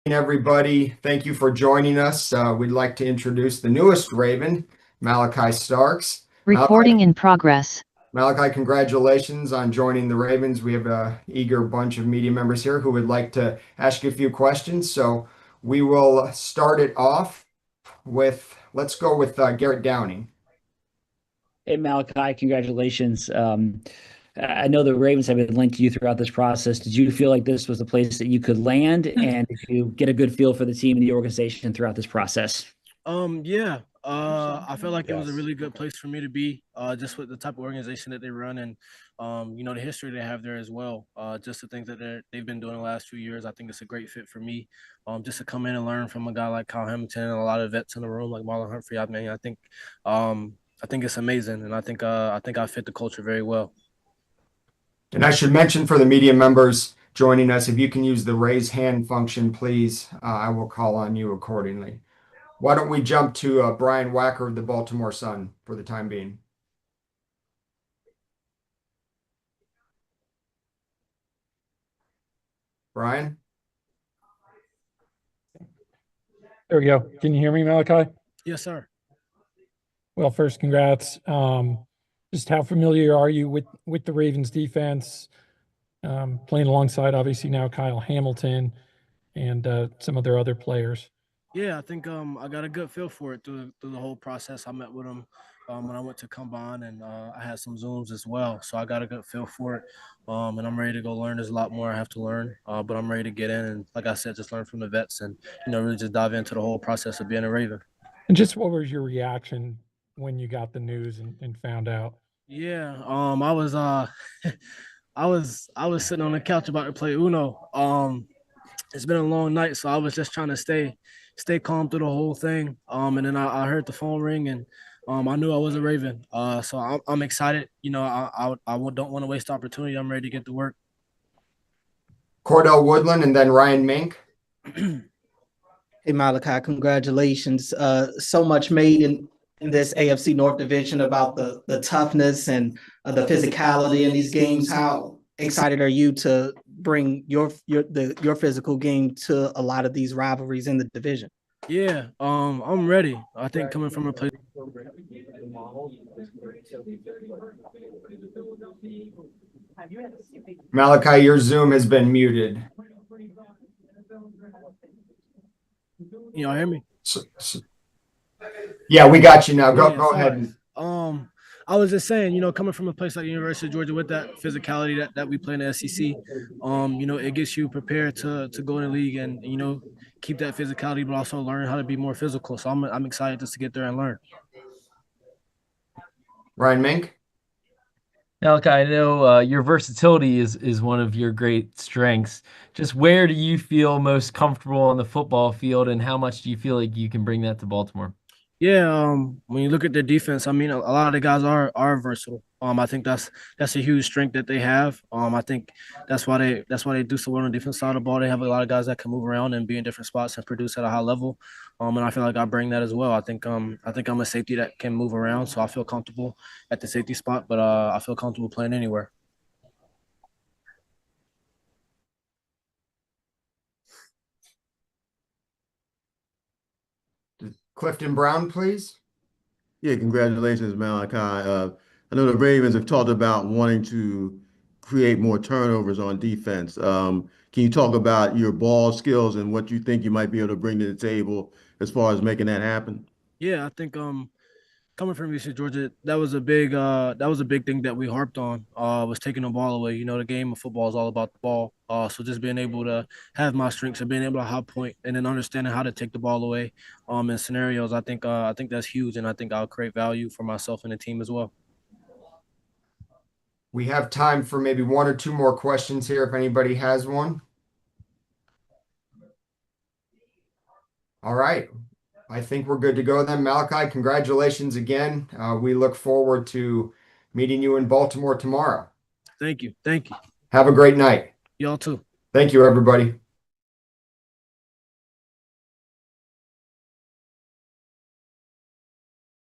Everybody. Thank you for joining us. We'd like to introduce the newest Raven, Malaki Starks. Recording in progress. Malaki, congratulations on joining the Ravens. We have an eager bunch of media members here who would like to ask you a few questions. So we will start it off with, let's go with Garrett Downing. Hey, Malachi, congratulations. I know the Ravens have been linked to you throughout this process. Did you feel like this was the place that you could land, and did you get a good feel for the team and the organization throughout this process? Yeah. I feel like it was a really good place for me to be, just with the type of organization that they run and, the history they have there as well. Just the things that they've been doing the last few years. I think it's a great fit for me. Just to come in and learn from a guy like Kyle Hamilton and a lot of vets in the room like Marlon Humphrey. I think it's amazing, and I think I fit the culture very well. And I should mention for the media members joining us, if you can use the raise hand function, please, I will call on you accordingly. Why don't we jump to Brian Wacker of the Baltimore Sun for the time being? Brian? There we go. Can you hear me, Malachi? Yes, sir. Well, first, congrats. Just how familiar are you with the Ravens defense? Playing alongside, obviously, now Kyle Hamilton and some of their other players. Yeah, I think I got a good feel for it through the whole process. I met with them when I went to Combine, and I had some Zooms as well. So I got a good feel for it, and I'm ready to go learn. There's a lot more I have to learn, but I'm ready to get in and, like I said, just learn from the vets and really just dive into the whole process of being a Raven. And just what was your reaction when you got the news and found out? Yeah, I was I was sitting on the couch about to play Uno. It's been a long night, so I was just trying to stay calm through the whole thing. And then I heard the phone ring, and I knew I was a Raven. So I'm excited. I don't want to waste the opportunity. I'm ready to get to work. Cordell Woodland and then Ryan Mink. Hey, Malachi, congratulations. So much made in this AFC North division about the toughness and the physicality in these games. How excited are you to bring your physical game to a lot of these rivalries in the division? Yeah, I'm ready. I think coming from a place. Malachi, your Zoom has been muted. Y'all hear me? Yeah, we got you now. Go ahead. I was just saying, coming from a place like the University of Georgia with that physicality that we play in the SEC, it gets you prepared to go in the league and, keep that physicality, but also learn how to be more physical. So I'm excited just to get there and learn. Ryan Mink? Malachi, I know your versatility is one of your great strengths. Just where do you feel most comfortable on the football field, and how much do you feel like you can bring that to Baltimore? Yeah, when you look at their defense, I mean, a lot of the guys are versatile. I think that's a huge strength that they have. I think that's why they do so well on the defense side of the ball. They have a lot of guys that can move around and be in different spots and produce at a high level. And I feel like I bring that as well. I think I'm a safety that can move around, so I feel comfortable at the safety spot, but I feel comfortable playing anywhere. Clifton Brown, please. Yeah, congratulations, Malachi. I know the Ravens have talked about wanting to create more turnovers on defense. Can you talk about your ball skills and what you think you might be able to bring to the table as far as making that happen? Yeah, I think coming from University of Georgia, that was a big thing that we harped on. Was taking the ball away. The game of football is all about the ball. So just being able to have my strengths and being able to high point and then understanding how to take the ball away, in scenarios, I think that's huge, and I think I'll create value for myself and the team as well. We have time for maybe one or two more questions here if anybody has one. All right. I think we're good to go then. Malachi, congratulations again. We look forward to meeting you in Baltimore tomorrow. Thank you. Have a great night. Y'all too. Thank you, everybody.